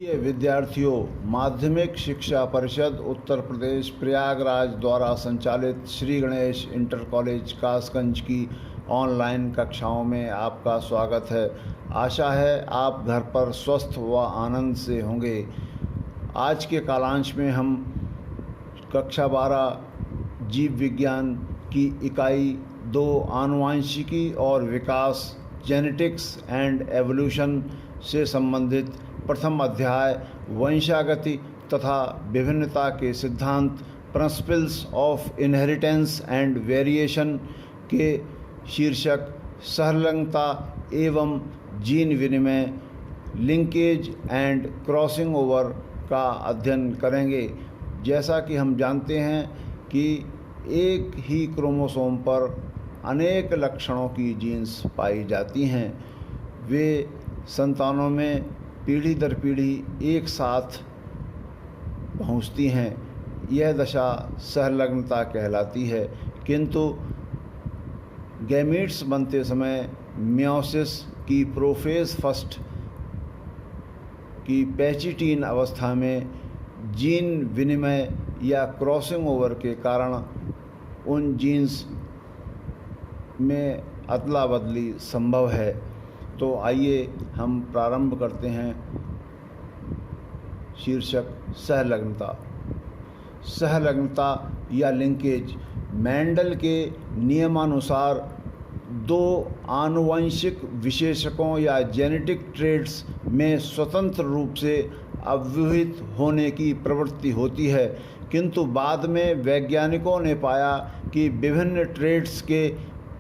ये विद्यार्थियों, माध्यमिक शिक्षा परिषद उत्तर प्रदेश प्रयागराज द्वारा संचालित श्री गणेश इंटर कॉलेज कासगंज की ऑनलाइन कक्षाओं में आपका स्वागत है। आशा है आप घर पर स्वस्थ व आनंद से होंगे। आज के कालांश में हम कक्षा 12 जीव विज्ञान की इकाई 2 आनुवांशिकी और विकास जेनेटिक्स एंड एवोल्यूशन से संबंधित प्रथम अध्याय वंशागति तथा विभिन्नता के सिद्धांत principles of inheritance and variation के शीर्षक सहलंघता एवं जीन विनिमय लिंकेज एंड क्रॉसिंग ओवर का अध्ययन करेंगे। जैसा कि हम जानते हैं कि एक ही क्रोमोसोम पर अनेक लक्षणों की जीन्स पाई जाती हैं। वे संतानों में पीढ़ी दर पीढ़ी एक साथ पहुंचती हैं। यह दशा सहलग्नता कहलाती है। किंतु गैमीट्स बनते समय मियोसिस की प्रोफेज फर्स्ट की पैचिटीन अवस्था में जीन विनिमय या क्रॉसिंग ओवर के कारण उन जीन्स में अदला बदली संभव है। तो आइए हम प्रारंभ करते हैं। शीर्षक सहलग्नता। सहलग्नता या लिंकेज मेंडल के नियमानुसार 2 आनुवंशिक विशेषकों या जेनेटिक ट्रेड्स में स्वतंत्र रूप से अव्यूहित होने की प्रवृत्ति होती है। किंतु बाद में वैज्ञानिकों ने पाया कि विभिन्न ट्रेड्स के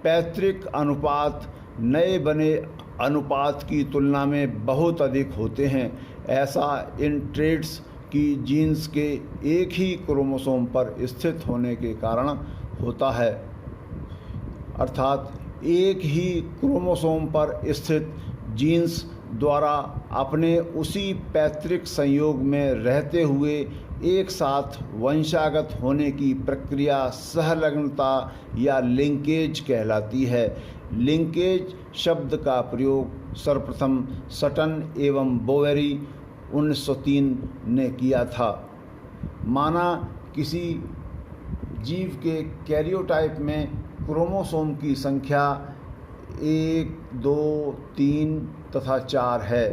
पैतृक अनुपात नए बने अनुपात की तुलना में बहुत अधिक होते हैं। ऐसा इन ट्रेड्स की जीन्स के एक ही क्रोमोसोम पर स्थित होने के कारण होता है। अर्थात एक ही क्रोमोसोम पर स्थित जीन्स द्वारा अपने उसी पैतृक संयोग में रहते हुए एक साथ वंशागत होने की प्रक्रिया सहलग्नता या लिंकेज कहलाती है। लिंकेज शब्द का प्रयोग सर्वप्रथम सटन एवं बोवेरी 1903 ने किया था। माना किसी जीव के कैरियोटाइप में क्रोमोसोम की संख्या 1, 2, 3 तथा 4 है।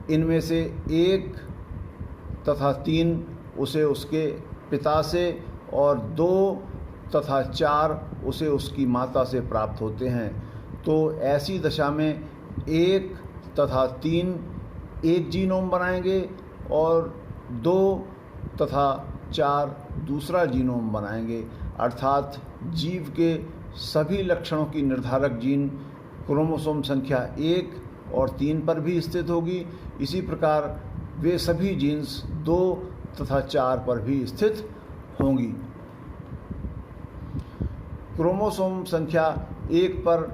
इनमें से 1 तथा 3 उसे उसके पिता से और 2 तथा 4 उसे उसकी माता से प्राप्त होते हैं। तो ऐसी दशा में 1 तथा 3 एक जीनोम बनाएंगे और 2 तथा 4 दूसरा जीनोम बनाएंगे। अर्थात जीव के सभी लक्षणों की निर्धारक जीन क्रोमोसोम संख्या 1 और 3 पर भी स्थित होगी। इसी प्रकार वे सभी जीन्स 2 तथा 4 पर भी स्थित होंगी। क्रोमोसोम संख्या 1 पर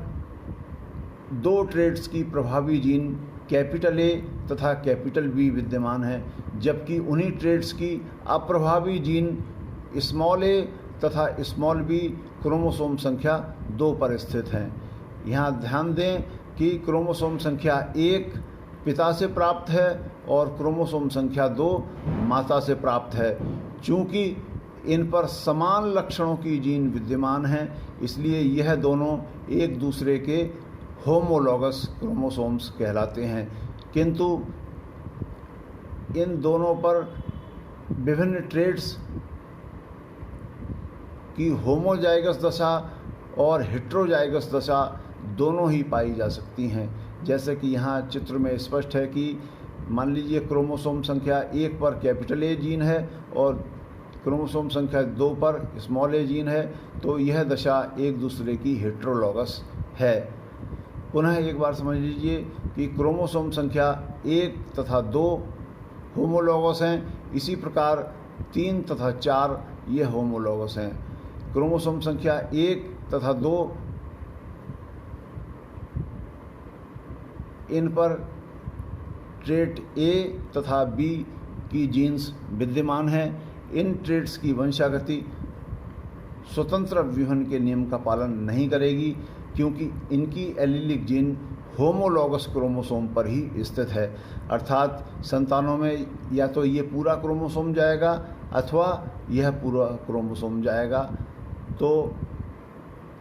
2 ट्रेड्स की प्रभावी जीन कैपिटल ए तथा कैपिटल बी विद्यमान है, जबकि उन्हीं ट्रेड्स की अप्रभावी जीन स्मॉल ए तथा स्मॉल बी क्रोमोसोम संख्या 2 पर स्थित हैं। यहाँ ध्यान दें कि क्रोमोसोम संख्या 1 पिता से प्राप्त है और क्रोमोसोम संख्या 2 माता से प्राप्त है। चूँकि इन पर समान लक्षणों की जीन विद्यमान हैं, इसलिए यह दोनों एक दूसरे के होमोलॉगस क्रोमोसोम्स कहलाते हैं। किंतु इन दोनों पर विभिन्न ट्रेड्स की होमोजाइगस दशा और हेट्रोजाइगस दशा दोनों ही पाई जा सकती हैं। जैसे कि यहाँ चित्र में स्पष्ट है कि मान लीजिए क्रोमोसोम संख्या 1 पर कैपिटल ए जीन है और क्रोमोसोम संख्या 2 पर स्मॉल ए जीन है, तो यह दशा एक दूसरे की हेट्रोलॉगस है। पुनः एक बार समझ लीजिए कि क्रोमोसोम संख्या 1 तथा 2 होमोलॉगस हैं। इसी प्रकार 3 तथा 4 ये होमोलॉगस हैं। क्रोमोसोम संख्या 1 तथा 2 इन पर ट्रेट ए तथा बी की जीन्स विद्यमान हैं। इन ट्रेड्स की वंशागति स्वतंत्र व्यूहन के नियम का पालन नहीं करेगी, क्योंकि इनकी एलीलिक जीन होमोलॉगस क्रोमोसोम पर ही स्थित है, अर्थात संतानों में या तो ये पूरा क्रोमोसोम जाएगा अथवा यह पूरा क्रोमोसोम जाएगा। तो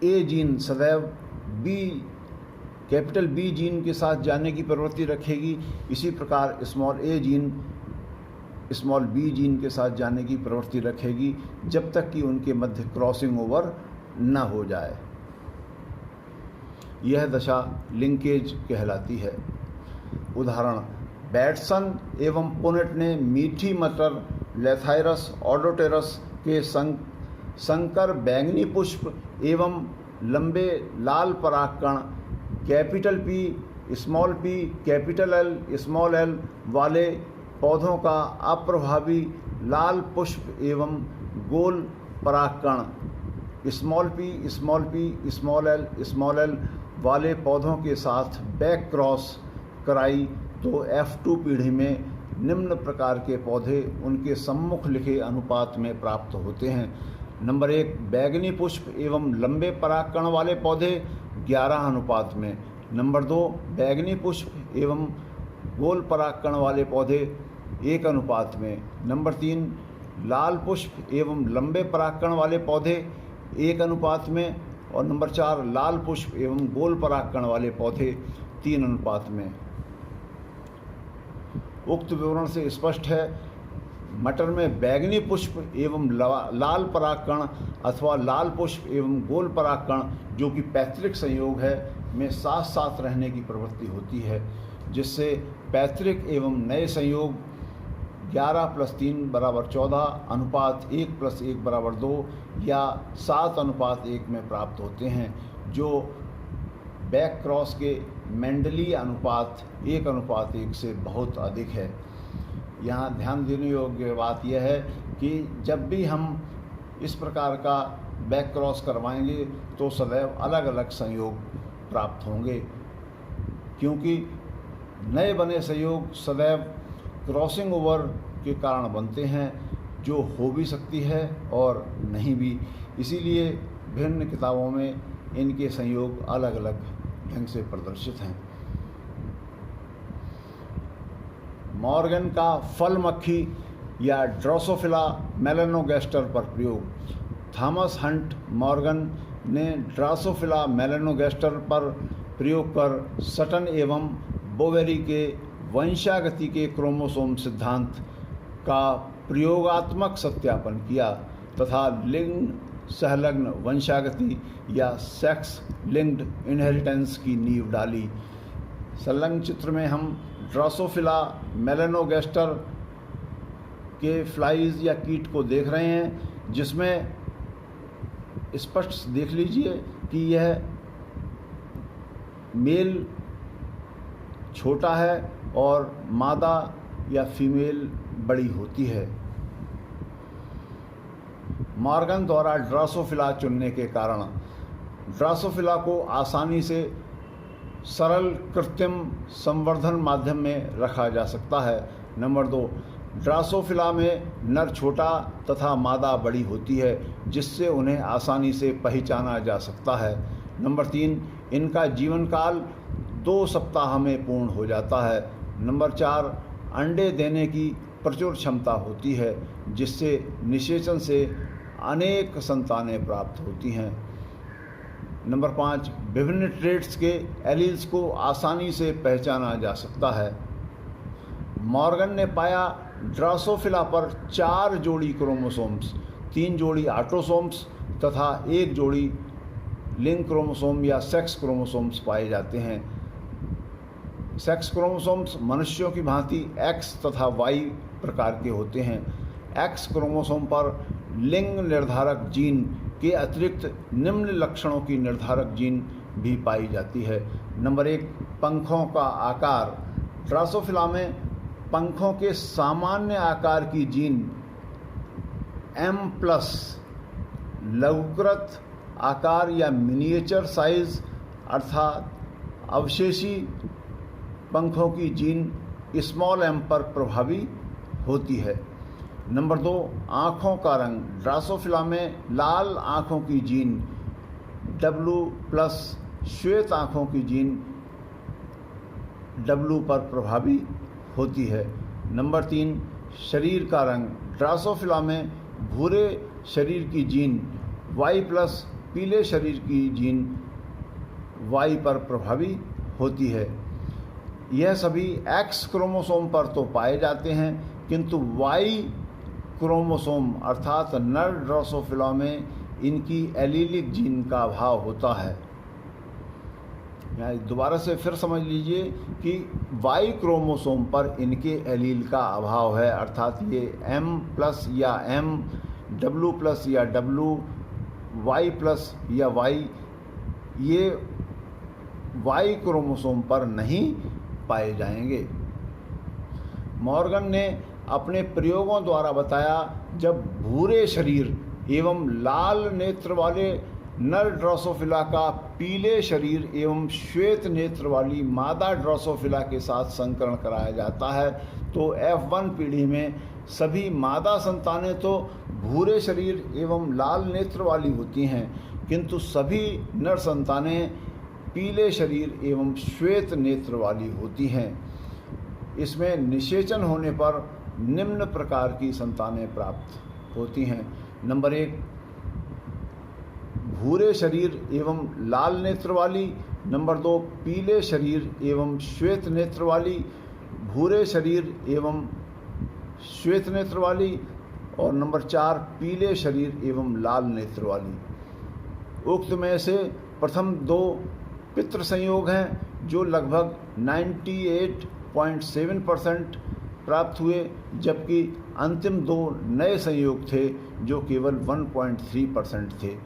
ए जीन सदैव कैपिटल बी जीन के साथ जाने की प्रवृत्ति रखेगी, इसी प्रकार स्मॉल ए जीन स्मॉल बी जीन के साथ जाने की प्रवृत्ति रखेगी जब तक कि उनके मध्य क्रॉसिंग ओवर न हो जाए। यह दशा लिंकेज कहलाती है। उदाहरण, बैटसन एवं पुनेट ने मीठी मटर लेथाइरस ऑडोटेरस के संकर बैंगनी पुष्प एवं लंबे लाल परागकण capital P capital L small L वाले पौधों का अप्रभावी लाल पुष्प एवं गोल परागकण स्मॉल पी स्मॉल एल वाले पौधों के साथ बैक क्रॉस कराई तो F2 पीढ़ी में निम्न प्रकार के पौधे उनके सम्मुख लिखे अनुपात में प्राप्त होते हैं। नंबर 1, बैंगनी पुष्प एवं लंबे परागकण वाले पौधे 11 अनुपात में। नंबर 2, बैंगनी पुष्प एवं गोल परागकण वाले पौधे 1 अनुपात में। नंबर 3, लाल पुष्प एवं लंबे परागकण वाले पौधे 1 अनुपात में। और नंबर 4, लाल पुष्प एवं गोल परागकण वाले पौधे 3 अनुपात में। उक्त विवरण से स्पष्ट है, मटर में बैंगनी पुष्प एवं लाल परागकण अथवा लाल पुष्प एवं गोल परागकण जो कि पैतृक संयोग है में साथ साथ रहने की प्रवृत्ति होती है, जिससे पैतृक एवं नए संयोग 11 + 3 = 14 अनुपात 1 + 1 = 2 या 7 अनुपात 1 में प्राप्त होते हैं, जो बैक क्रॉस के मेंडलीय अनुपात 1 अनुपात 1 से बहुत अधिक है। यहाँ ध्यान देने योग्य बात यह है कि जब भी हम इस प्रकार का बैक क्रॉस करवाएंगे तो सदैव अलग अलग संयोग प्राप्त होंगे, क्योंकि नए बने संयोग सदैव क्रॉसिंग ओवर के कारण बनते हैं, जो हो भी सकती है और नहीं भी। इसीलिए विभिन्न किताबों में इनके संयोग अलग अलग ढंग से प्रदर्शित हैं। मॉर्गन का फल मक्खी या ड्रोसोफिला मेलानोगैस्टर पर प्रयोग। थॉमस हंट मॉर्गन ने ड्रोसोफिला मेलानोगैस्टर पर प्रयोग कर सटन एवं बोवेरी के वंशागति के क्रोमोसोम सिद्धांत का प्रयोगात्मक सत्यापन किया तथा लिंग सहलग्न वंशागति या सेक्स लिंक्ड इनहेरिटेंस की नींव डाली। संलग्न चित्र में हम ड्रोसोफिला मेलानोगैस्टर के फ्लाइज या कीट को देख रहे हैं, जिसमें स्पष्ट देख लीजिए कि यह मेल छोटा है और मादा या फीमेल बड़ी होती है। मॉर्गन द्वारा ड्रोसोफिला चुनने के कारण ड्रोसोफिला को आसानी से सरल कृत्रिम संवर्धन माध्यम में रखा जा सकता है। नंबर 2, ड्रोसोफिला में नर छोटा तथा मादा बड़ी होती है, जिससे उन्हें आसानी से पहचाना जा सकता है। नंबर 3, इनका जीवन काल 2 सप्ताह में पूर्ण हो जाता है। नंबर 4, अंडे देने की प्रचुर क्षमता होती है, जिससे निषेचन से अनेक संतानें प्राप्त होती हैं। नंबर 5, विभिन्न ट्रेट्स के एलील्स को आसानी से पहचाना जा सकता है। मॉर्गन ने पाया ड्रोसोफिला पर 4 जोड़ी क्रोमोसोम्स, 3 जोड़ी ऑटोसोम्स तथा 1 जोड़ी लिंग क्रोमोसोम या सेक्स क्रोमोसोम्स पाए जाते हैं। सेक्स क्रोमोसोम्स मनुष्यों की भांति X तथा Y प्रकार के होते हैं। X क्रोमोसोम पर लिंग निर्धारक जीन के अतिरिक्त निम्न लक्षणों की निर्धारक जीन भी पाई जाती है। नंबर 1, पंखों का आकार। ड्रोसोफिला में पंखों के सामान्य आकार की जीन M+ लघुकृत आकार या मिनिएचर साइज अर्थात अवशेषी पंखों की जीन m पर प्रभावी होती है। नंबर 2, आँखों का रंग। ड्रोसोफिला में लाल आँखों की जीन W+ श्वेत आँखों की जीन W पर प्रभावी होती है। नंबर 3, शरीर का रंग। ड्रासोफिला में भूरे शरीर की जीन Y+ पीले शरीर की जीन Y पर प्रभावी होती है। यह सभी X क्रोमोसोम पर तो पाए जाते हैं, किंतु Y क्रोमोसोम अर्थात नर ड्रासोफिला में इनकी एलीलिक जीन का अभाव होता है। दोबारा से फिर समझ लीजिए कि Y क्रोमोसोम पर इनके एलील का अभाव है, अर्थात ये M+ या M, W+ या W, Y+ या Y, ये Y क्रोमोसोम पर नहीं पाए जाएंगे। मॉर्गन ने अपने प्रयोगों द्वारा बताया, जब भूरे शरीर एवं लाल नेत्र वाले नर ड्रासोफिला का पीले शरीर एवं श्वेत नेत्र वाली मादा ड्रासोफिला के साथ संकरण कराया जाता है, तो F1 पीढ़ी में सभी मादा संतानें तो भूरे शरीर एवं लाल नेत्र वाली होती हैं, किंतु सभी नर संतानें पीले शरीर एवं श्वेत नेत्र वाली होती हैं। इसमें निषेचन होने पर निम्न प्रकार की संतानें प्राप्त होती हैं। नंबर 1, भूरे शरीर एवं लाल नेत्र वाली। नंबर 2, पीले शरीर एवं श्वेत नेत्र वाली, भूरे शरीर एवं श्वेत नेत्र वाली। और नंबर 4, पीले शरीर एवं लाल नेत्र वाली। उक्त में से प्रथम 2 पितृ संयोग हैं, जो लगभग 98.7% प्राप्त हुए, जबकि अंतिम 2 नए संयोग थे जो केवल 1.3% थे।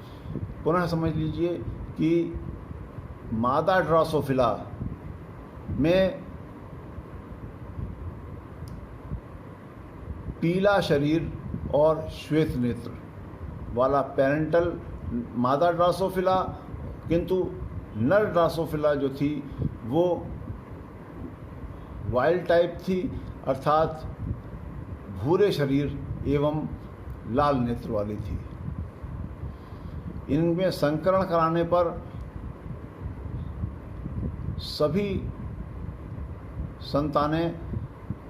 पुनः समझ लीजिए कि मादा ड्रासोफिला में पीला शरीर और श्वेत नेत्र वाला पेरेंटल मादा ड्रासोफिला, किंतु नर ड्रासोफिला जो थी वो वाइल्ड टाइप थी, अर्थात भूरे शरीर एवं लाल नेत्र वाली थी। इनमें संकरण कराने पर सभी संतानें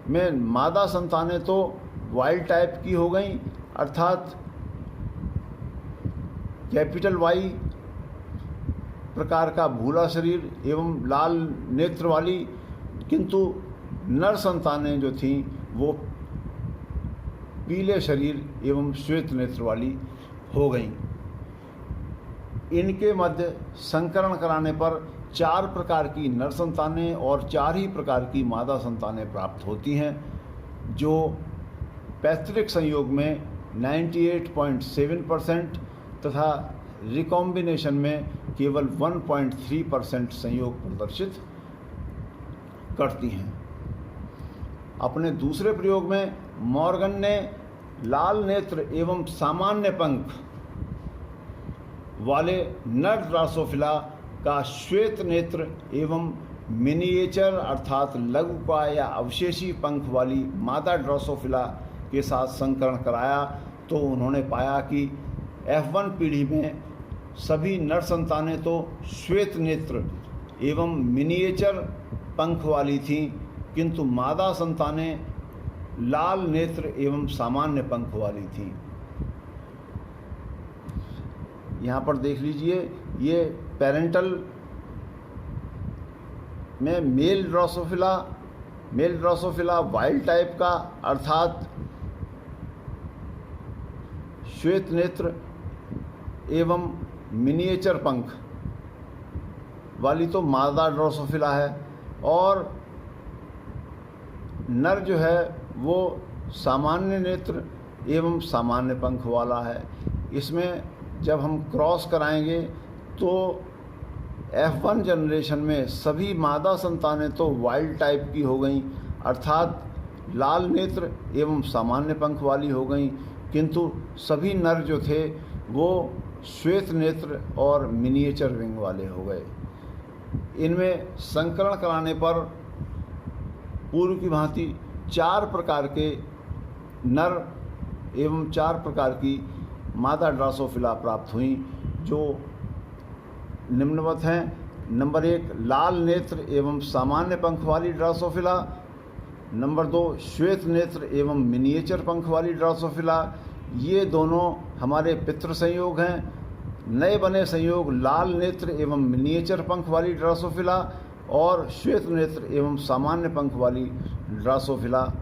में मादा संतानें तो वाइल्ड टाइप की हो गई, अर्थात कैपिटल Y प्रकार का भूरा शरीर एवं लाल नेत्र वाली, किंतु नर संतानें जो थीं वो पीले शरीर एवं श्वेत नेत्र वाली हो गईं। इनके मध्य संकरण कराने पर 4 प्रकार की नर संतानें और 4 ही प्रकार की मादा संतानें प्राप्त होती हैं, जो पैतृक संयोग में 98.7% तथा रिकॉम्बिनेशन में केवल 1.3% संयोग प्रदर्शित करती हैं। अपने दूसरे प्रयोग में मॉर्गन ने लाल नेत्र एवं सामान्य पंख वाले नर ड्रासोफिला का श्वेत नेत्र एवं मिनिएचर अर्थात लघुकाय या अवशेषी पंख वाली मादा ड्रासोफिला के साथ संकरण कराया, तो उन्होंने पाया कि F1 पीढ़ी में सभी नर संतानें तो श्वेत नेत्र एवं मिनिएचर पंख वाली थीं, किंतु मादा संतानें लाल नेत्र एवं सामान्य पंख वाली थीं। यहाँ पर देख लीजिए, ये पेरेंटल में मेल ड्रासोफिला वाइल्ड टाइप का, अर्थात श्वेत नेत्र एवं मिनिएचर पंख वाली तो मादा ड्रासोफिला है, और नर जो है वो सामान्य नेत्र एवं सामान्य पंख वाला है। इसमें जब हम क्रॉस कराएंगे तो F1 जनरेशन में सभी मादा संतानें तो वाइल्ड टाइप की हो गईं, अर्थात लाल नेत्र एवं सामान्य पंख वाली हो गईं, किंतु सभी नर जो थे वो श्वेत नेत्र और मिनिएचर विंग वाले हो गए। इनमें संकरण कराने पर पूर्व की भांति 4 प्रकार के नर एवं 4 प्रकार की मादा ड्रासोफिला प्राप्त हुई, जो निम्नवत हैं नंबर 1 लाल नेत्र एवं सामान्य पंख वाली ड्रासोफिला, नंबर 2 श्वेत नेत्र एवं मिनिएचर पंख वाली ड्रासोफिला। ये दोनों हमारे पितृ संयोग हैं। नए बने संयोग लाल नेत्र एवं मिनिएचर पंख वाली ड्रासोफिला और श्वेत नेत्र एवं सामान्य पंख वाली ड्रासोफिला,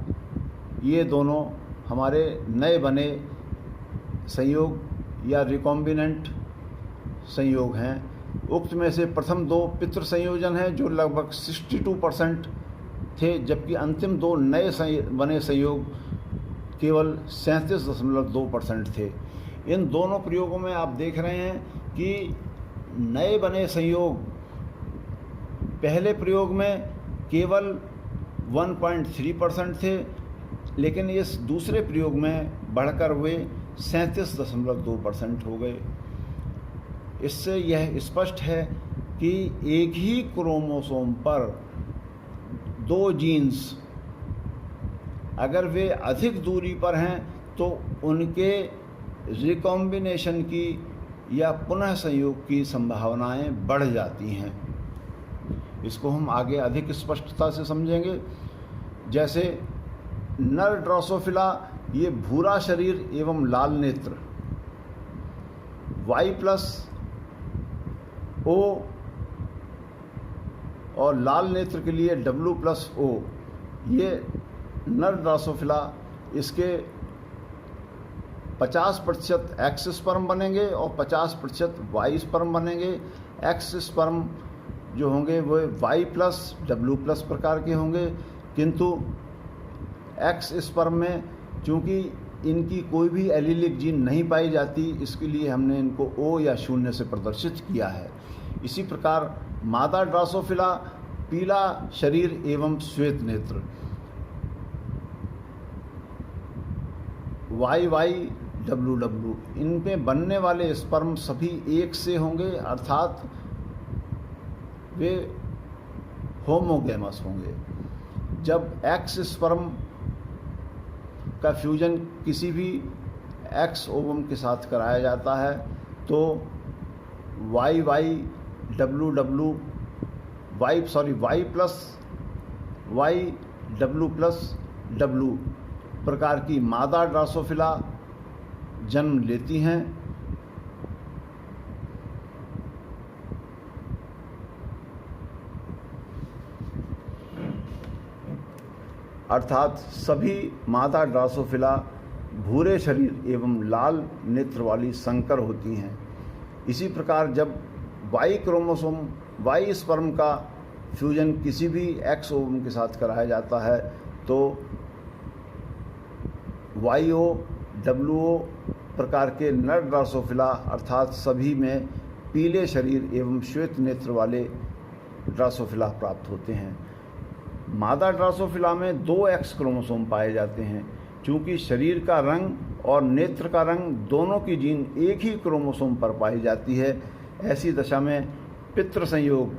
ये दोनों हमारे नए बने संयोग या रिकॉम्बिनेंट संयोग हैं। उक्त में से प्रथम 2 पितृ संयोजन हैं जो लगभग 62% थे, जबकि अंतिम 2 नए बने संयोग केवल 37.2% थे। इन दोनों प्रयोगों में आप देख रहे हैं कि नए बने संयोग पहले प्रयोग में केवल 1.3% थे, लेकिन इस दूसरे प्रयोग में बढ़कर वे 37.2% हो गए। इससे यह स्पष्ट है कि एक ही क्रोमोसोम पर 2 जीन्स अगर वे अधिक दूरी पर हैं तो उनके रिकॉम्बिनेशन की या पुनः संयोग की संभावनाएं बढ़ जाती हैं। इसको हम आगे अधिक स्पष्टता से समझेंगे। जैसे नर ड्रोसोफिला, ये भूरा शरीर एवं लाल नेत्र, Y+O और लाल नेत्र के लिए W+O, ये नर ड्रोसोफिला, इसके 50% एक्स स्पर्म बनेंगे और 50% वाई स्पर्म बनेंगे। एक्स स्पर्म जो होंगे वो Y+W+ प्रकार के होंगे, किंतु एक्स स्पर्म में चूँकि इनकी कोई भी एलीलिक जीन नहीं पाई जाती, इसके लिए हमने इनको O या 0 से प्रदर्शित किया है। इसी प्रकार मादा ड्रोसोफिला, पीला शरीर एवं श्वेत नेत्र, YYWW, इनमें बनने वाले स्पर्म सभी एक से होंगे, अर्थात वे होमोगेमस होंगे। जब एक्स स्पर्म का फ्यूजन किसी भी एक्स ओवम के साथ कराया जाता है तो YYWW Y+YW+W प्रकार की मादा ड्रोसोफिला जन्म लेती हैं। अर्थात सभी मादा ड्रोसोफिला भूरे शरीर एवं लाल नेत्र वाली संकर होती हैं। इसी प्रकार जब वाई क्रोमोसोम वाई स्पर्म का फ्यूजन किसी भी एक्स ओवम के साथ कराया जाता है तो YOWO प्रकार के नर ड्रोसोफिला अर्थात सभी में पीले शरीर एवं श्वेत नेत्र वाले ड्रोसोफिला प्राप्त होते हैं। मादा ड्रोसोफिला में 2 एक्स क्रोमोसोम पाए जाते हैं। चूँकि शरीर का रंग और नेत्र का रंग दोनों की जीन एक ही क्रोमोसोम पर पाई जाती है, ऐसी दशा में पितृ संयोग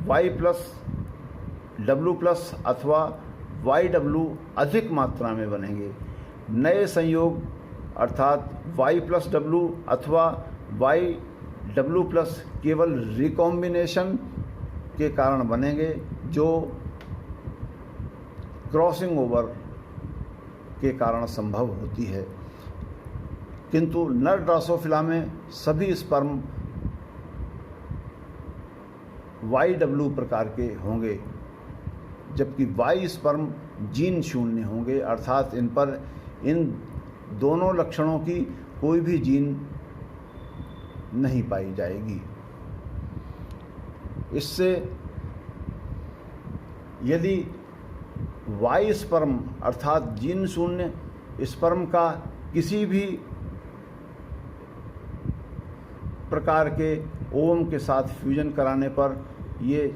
Y+W+ अथवा YW अधिक मात्रा में बनेंगे। नए संयोग अर्थात Y+W अथवा YW+ केवल रिकॉम्बिनेशन के कारण बनेंगे, जो क्रॉसिंग ओवर के कारण संभव होती है। किंतु नर ड्रोसोफिला में सभी स्पर्म YW प्रकार के होंगे, जबकि Y स्पर्म जीन शून्य होंगे, अर्थात इन पर इन दोनों लक्षणों की कोई भी जीन नहीं पाई जाएगी। इससे यदि Y स्पर्म अर्थात जीन शून्य स्पर्म का किसी भी प्रकार के ओवम के साथ फ्यूजन कराने पर ये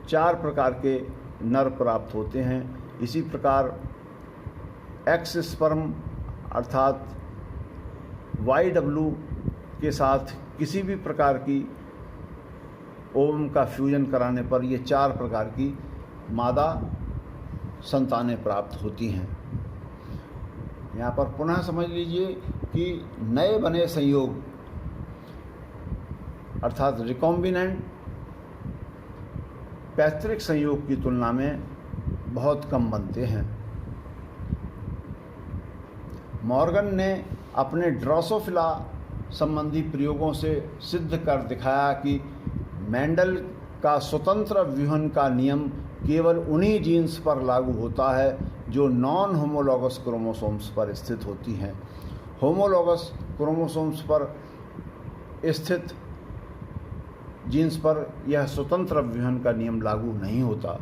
4 प्रकार के नर प्राप्त होते हैं। इसी प्रकार एक्स स्पर्म अर्थात YW के साथ किसी भी प्रकार की ओवम का फ्यूजन कराने पर ये 4 प्रकार की मादा संतानें प्राप्त होती हैं। यहाँ पर पुनः समझ लीजिए कि नए बने संयोग अर्थात रिकॉम्बिनेंट पैतृक संयोग की तुलना में बहुत कम बनते हैं। मॉर्गन ने अपने ड्रोसोफिला संबंधी प्रयोगों से सिद्ध कर दिखाया कि मेंडल का स्वतंत्र विहन का नियम केवल उन्हीं जीन्स पर लागू होता है जो नॉन होमोलॉगस क्रोमोसोम्स पर स्थित होती हैं। होमोलॉगस क्रोमोसोम्स पर स्थित जीन्स पर यह स्वतंत्र विहन का नियम लागू नहीं होता।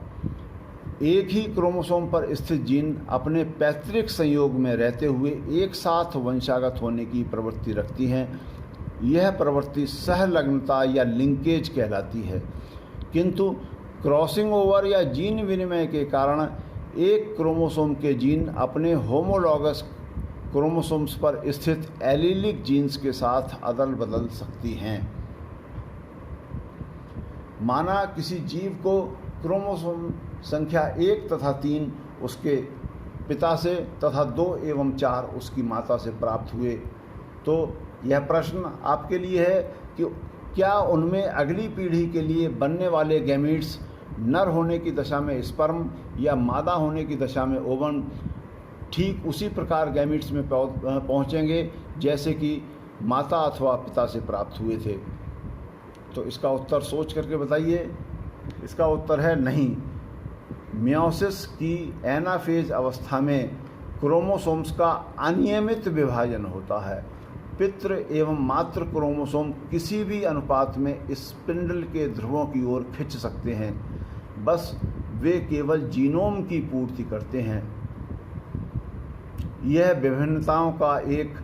एक ही क्रोमोसोम पर स्थित जीन अपने पैतृक संयोग में रहते हुए एक साथ वंशागत होने की प्रवृत्ति रखती हैं। यह प्रवृत्ति सहलग्नता या लिंकेज कहलाती है, किंतु क्रॉसिंग ओवर या जीन विनिमय के कारण एक क्रोमोसोम के जीन अपने होमोलॉगस क्रोमोसोम्स पर स्थित एलीलिक जीन्स के साथ अदल बदल सकती हैं। माना किसी जीव को क्रोमोसोम संख्या 1 तथा 3 उसके पिता से तथा 2 एवं 4 उसकी माता से प्राप्त हुए, तो यह प्रश्न आपके लिए है कि क्या उनमें अगली पीढ़ी के लिए बनने वाले गैमीट्स नर होने की दशा में स्पर्म या मादा होने की दशा में ओवम ठीक उसी प्रकार गैमीट्स में पहुँचेंगे जैसे कि माता अथवा पिता से प्राप्त हुए थे? तो इसका उत्तर सोच करके बताइए। इसका उत्तर है नहीं। मियोसिस की एनाफेज अवस्था में क्रोमोसोम्स का अनियमित विभाजन होता है। पितृ एवं मातृ क्रोमोसोम किसी भी अनुपात में स्पिंडल के ध्रुवों की ओर खिंच सकते हैं, बस वे केवल जीनोम की पूर्ति करते हैं। यह विभिन्नताओं का एक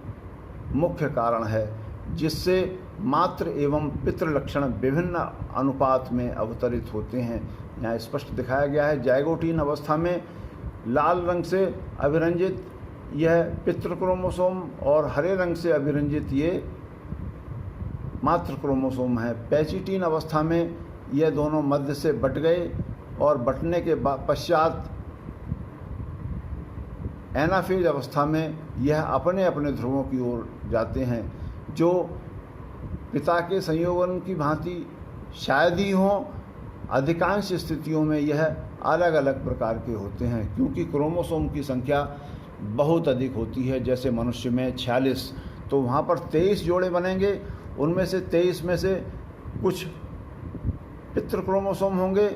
मुख्य कारण है जिससे मातृ एवं पितृ लक्षण विभिन्न अनुपात में अवतरित होते हैं। यहाँ स्पष्ट दिखाया गया है। जाइगोटीन अवस्था में लाल रंग से अभिरंजित यह पितृ क्रोमोसोम और हरे रंग से अभिरंजित ये मातृ क्रोमोसोम है। पैचिटीन अवस्था में यह दोनों मध्य से बट गए और बटने के पश्चात एनाफेज अवस्था में यह अपने अपने ध्रुवों की ओर जाते हैं, जो पिता के संयोगन की भांति शायद ही हों। अधिकांश स्थितियों में यह अलग अलग प्रकार के होते हैं, क्योंकि क्रोमोसोम की संख्या बहुत अधिक होती है। जैसे मनुष्य में 46, तो वहाँ पर 23 जोड़े बनेंगे। उनमें से 23 में से कुछ पितृ क्रोमोसोम होंगे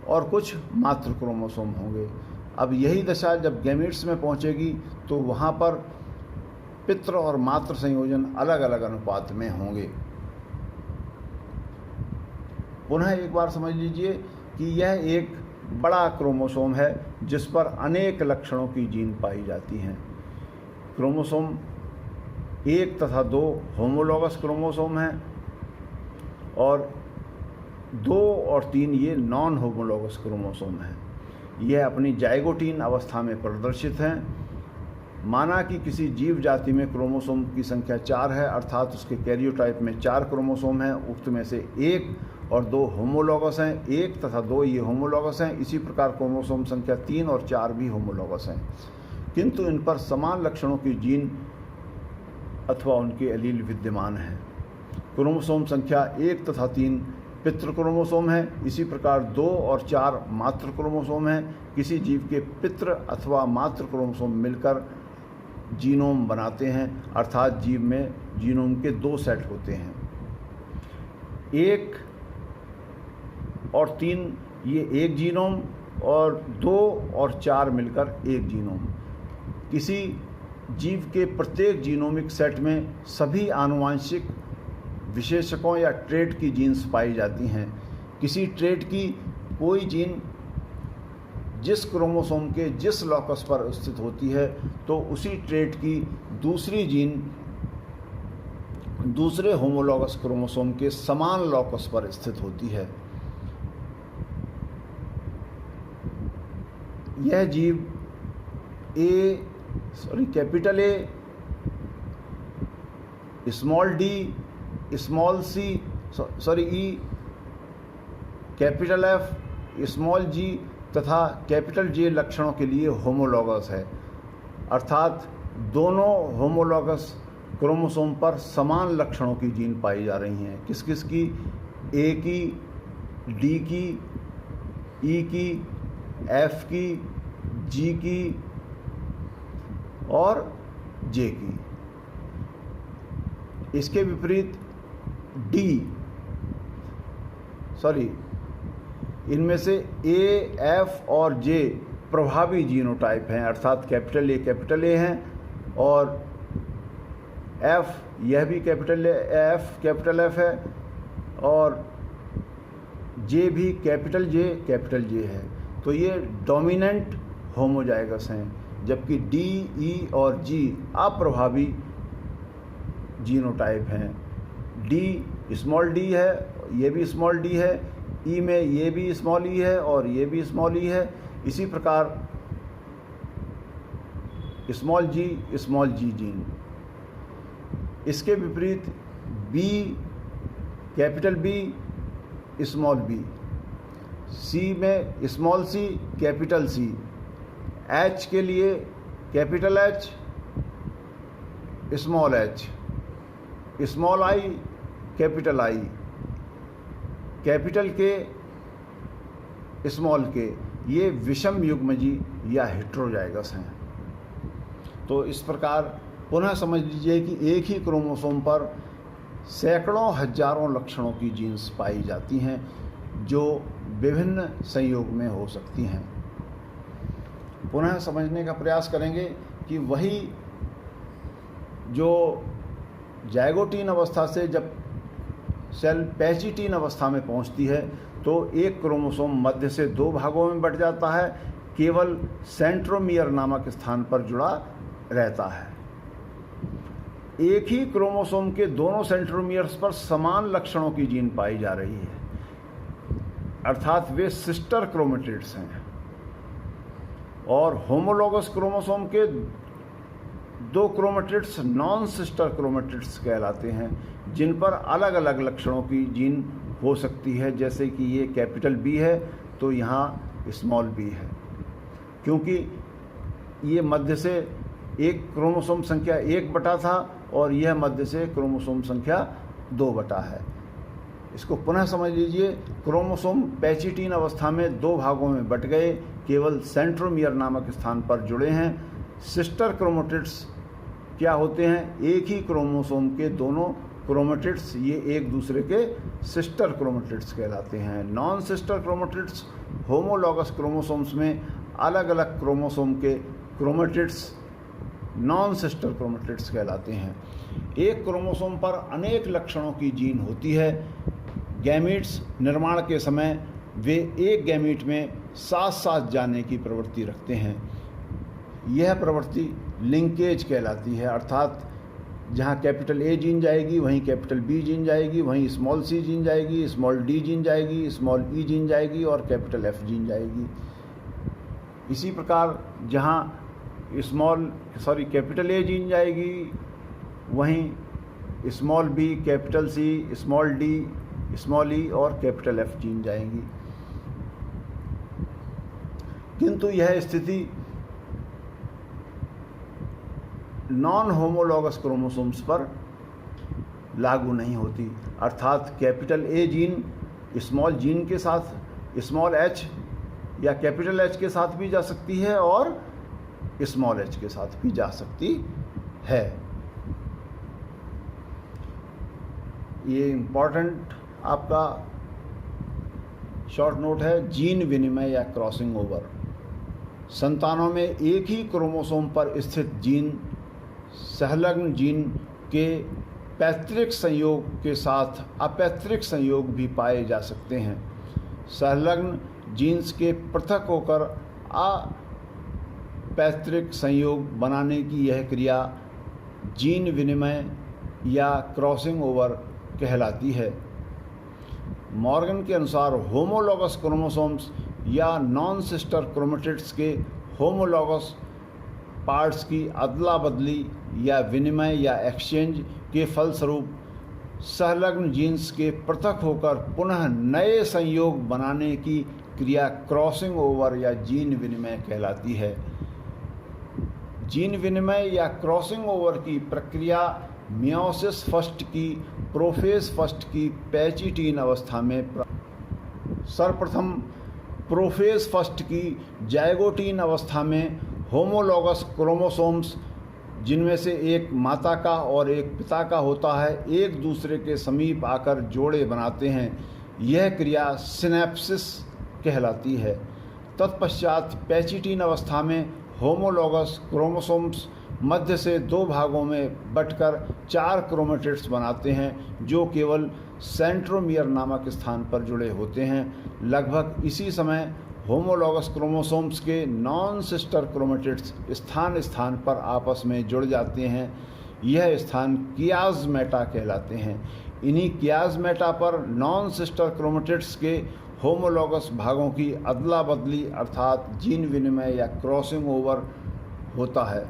और कुछ मातृ क्रोमोसोम होंगे। अब यही दशा जब गैमीट्स में पहुँचेगी तो वहाँ पर पितृ और मातृ संयोजन अलग अलग अनुपात में होंगे। पुनः एक बार समझ लीजिए कि यह एक बड़ा क्रोमोसोम है जिस पर अनेक लक्षणों की जीन पाई जाती हैं। क्रोमोसोम 1 तथा 2 होमोलॉगस क्रोमोसोम हैं और 2 और 3 ये नॉन होमोलॉगस क्रोमोसोम हैं। यह अपनी जाइगोटीन अवस्था में प्रदर्शित हैं। माना कि किसी जीव जाति में क्रोमोसोम की संख्या 4 है, अर्थात उसके कैरियोटाइप में 4 क्रोमोसोम हैं। उक्त में से 1 और 2 होमोलॉगस हैं, 1 तथा 2 ये होमोलॉगस हैं। इसी प्रकार क्रोमोसोम संख्या 3 और 4 भी होमोलॉगस हैं, किंतु इन पर समान लक्षणों की जीन अथवा उनके एलील विद्यमान हैं। क्रोमोसोम संख्या 1 तथा 3 पितृ क्रोमोसोम है। इसी प्रकार 2 और 4 मातृ क्रोमोसोम हैं। किसी जीव के पितृ अथवा मातृ क्रोमोसोम मिलकर जीनोम बनाते हैं, अर्थात जीव में जीनोम के 2 सेट होते हैं। 1 और 3 ये एक जीनोम और 2 और 4 मिलकर एक जीनोम। किसी जीव के प्रत्येक जीनोमिक सेट में सभी आनुवांशिक विशेषकों या ट्रेट की जीन्स पाई जाती हैं। किसी ट्रेट की कोई जीन जिस क्रोमोसोम के जिस लॉकस पर स्थित होती है, तो उसी ट्रेट की दूसरी जीन दूसरे होमोलॉगस क्रोमोसोम के समान लॉकस पर स्थित होती है। यह जीव capital A, small D, small C, E, capital F, small G तथा कैपिटल जे लक्षणों के लिए होमोलॉगस है, अर्थात दोनों होमोलॉगस क्रोमोसोम पर समान लक्षणों की जीन पाई जा रही हैं। किस किस की? ए की, डी की, ई की, एफ की, जी की और जे की। इसके विपरीत इनमें से ए, एफ और जे प्रभावी जीनोटाइप हैं, अर्थात कैपिटल ए हैं और एफ, यह भी कैपिटल एफ है और जे भी कैपिटल जे है। तो ये डोमिनेंट होमोजाइगस हैं, जबकि डी, ई और जी अप्रभावी जीनोटाइप हैं। डी स्मॉल डी है, ये भी स्मॉल डी है, ई में ये भी स्मॉल ई है और ये भी स्मॉल ई है। इसी प्रकार स्मॉल जी जीन। इसके विपरीत B, capital B, small B, C में small C, capital C, H के लिए capital H, small H, small I, capital I, capital K, small K, ये विषम युग्मजी या हेटेरोजाइगस हैं। तो इस प्रकार पुनः समझ लीजिए कि एक ही क्रोमोसोम पर सैकड़ों हजारों लक्षणों की जीन्स पाई जाती हैं जो विभिन्न संयोग में हो सकती हैं। पुनः समझने का प्रयास करेंगे कि वही जो जाइगोटीन अवस्था से जब सेल पैचिटीन अवस्था में पहुंचती है तो एक क्रोमोसोम मध्य से दो भागों में बंट जाता है, केवल सेंट्रोमियर नामक स्थान पर जुड़ा रहता है। एक ही क्रोमोसोम के दोनों सेंट्रोमियर्स पर समान लक्षणों की जीन पाई जा रही है, अर्थात वे सिस्टर क्रोमेटिड्स हैं। और होमोलोगस क्रोमोसोम के दो क्रोमेटिड्स नॉन सिस्टर क्रोमेटिड्स कहलाते हैं, जिन पर अलग अलग लक्षणों की जीन हो सकती है। जैसे कि ये कैपिटल बी है तो यहाँ स्मॉल बी है, क्योंकि ये मध्य से एक क्रोमोसोम संख्या 1 बटा था और यह मध्य से क्रोमोसोम संख्या 2 बटा है। इसको पुनः समझ लीजिए, क्रोमोसोम पैचिटीन अवस्था में दो भागों में बट गए, केवल सेंट्रोमियर नामक स्थान पर जुड़े हैं। सिस्टर क्रोमेटिड्स क्या होते हैं? एक ही क्रोमोसोम के दोनों क्रोमेटिड्स ये एक दूसरे के सिस्टर क्रोमेटिड्स कहलाते हैं। Non sister chromatids homologous chromosomes में अलग अलग क्रोमोसोम के क्रोमेटिड्स नॉन सिस्टर क्रोमेटिड्स कहलाते हैं। एक क्रोमोसोम पर अनेक लक्षणों की जीन होती है। गैमीट्स निर्माण के समय वे एक गैमीट में साथ साथ जाने की प्रवृत्ति रखते हैं। यह प्रवृत्ति लिंकेज कहलाती है, अर्थात जहाँ कैपिटल ए जीन जाएगी वहीं कैपिटल बी जीन जाएगी, वहीं स्मॉल सी जीन जाएगी, स्मॉल डी जीन जाएगी, स्मॉल ई जीन जाएगी और कैपिटल एफ जीन जाएगी। इसी प्रकार जहाँ कैपिटल ए जीन जाएगी वहीं small B, capital C, small D, small E और कैपिटल एफ जीन जाएंगी। किंतु यह स्थिति नॉन होमोलॉगस क्रोमोसोम्स पर लागू नहीं होती, अर्थात capital A gene small gene के साथ स्मॉल एच या कैपिटल एच के साथ भी जा सकती है और स्मॉल एच के साथ भी जा सकती है। ये इम्पॉर्टेंट आपका शॉर्ट नोट है। जीन विनिमय या क्रॉसिंग ओवर। संतानों में एक ही क्रोमोसोम पर स्थित जीन सहलग्न जीन के पैतृक संयोग के साथ अपैतृक संयोग भी पाए जा सकते हैं। सहलग्न जीन्स के पृथक होकर अपैतृक संयोग बनाने की यह क्रिया जीन विनिमय या क्रॉसिंग ओवर कहलाती है। मॉर्गन के अनुसार होमोलॉगस क्रोमोसोम्स या नॉन सिस्टर क्रोमेटिड्स के होमोलॉगस पार्ट्स की अदला बदली या विनिमय या एक्सचेंज के फलस्वरूप सहलग्न जीन्स के पृथक होकर पुनः नए संयोग बनाने की क्रिया क्रॉसिंग ओवर या जीन विनिमय कहलाती है। जीन विनिमय या क्रॉसिंग ओवर की प्रक्रिया मियोसिस फर्स्ट की प्रोफेज फर्स्ट की पैचिटीन अवस्था में सर्वप्रथम प्रोफेज फर्स्ट की जाइगोटीन अवस्था में होमोलॉगस क्रोमोसोम्स, जिनमें से एक माता का और एक पिता का होता है, एक दूसरे के समीप आकर जोड़े बनाते हैं। यह क्रिया सिनेप्सिस कहलाती है। तत्पश्चात पैचिटीन अवस्था में होमोलॉगस क्रोमोसोम्स मध्य से दो भागों में बंटकर 4 क्रोमेटिड्स बनाते हैं, जो केवल सेंट्रोमियर नामक स्थान पर जुड़े होते हैं। लगभग इसी समय होमोलॉगस क्रोमोसोम्स के नॉन सिस्टर क्रोमेटिड्स स्थान स्थान पर आपस में जुड़ जाते हैं। यह स्थान कियाज़मेटा कहलाते हैं। इन्हीं कियाज़मेटा पर नॉन सिस्टर क्रोमेटिड्स के होमोलॉगस भागों की अदला बदली अर्थात जीन विनिमय या क्रॉसिंग ओवर होता है।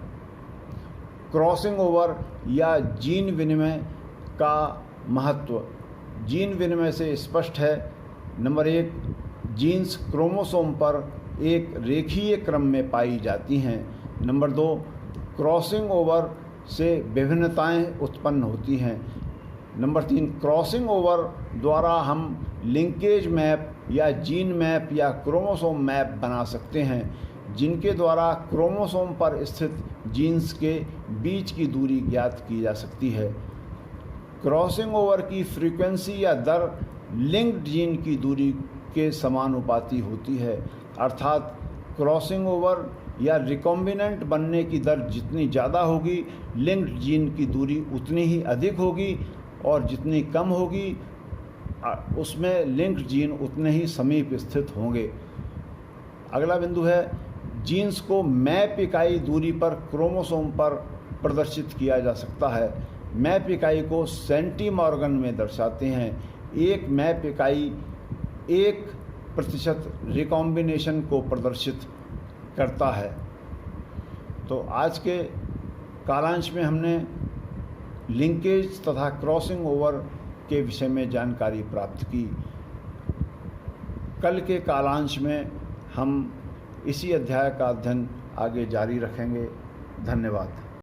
क्रॉसिंग ओवर या जीन विनिमय का महत्व जीन विनिमय से स्पष्ट है। नंबर 1, जीन्स क्रोमोसोम पर एक रेखीय क्रम में पाई जाती हैं। नंबर 2, क्रॉसिंग ओवर से विभिन्नताएं उत्पन्न होती हैं। नंबर 3, क्रॉसिंग ओवर द्वारा हम लिंकेज मैप या जीन मैप या क्रोमोसोम मैप बना सकते हैं, जिनके द्वारा क्रोमोसोम पर स्थित जीन्स के बीच की दूरी ज्ञात की जा सकती है। क्रॉसिंग ओवर की फ्रीक्वेंसी या दर लिंक्ड जीन की दूरी के समानुपाती होती है, अर्थात क्रॉसिंग ओवर या रिकॉम्बिनेंट बनने की दर जितनी ज़्यादा होगी, लिंक्ड जीन की दूरी उतनी ही अधिक होगी, और जितनी कम होगी उसमें लिंक्ड जीन उतने ही समीप स्थित होंगे। अगला बिंदु है, जीन्स को मैप इकाई दूरी पर क्रोमोसोम पर प्रदर्शित किया जा सकता है। मैप इकाई को सेंटीमॉर्गन में दर्शाते हैं। एक मैप इकाई 1% रिकॉम्बिनेशन को प्रदर्शित करता है। तो आज के कालांश में हमने लिंकेज तथा क्रॉसिंग ओवर के विषय में जानकारी प्राप्त की। कल के कालांश में हम इसी अध्याय का अध्ययन आगे जारी रखेंगे। धन्यवाद।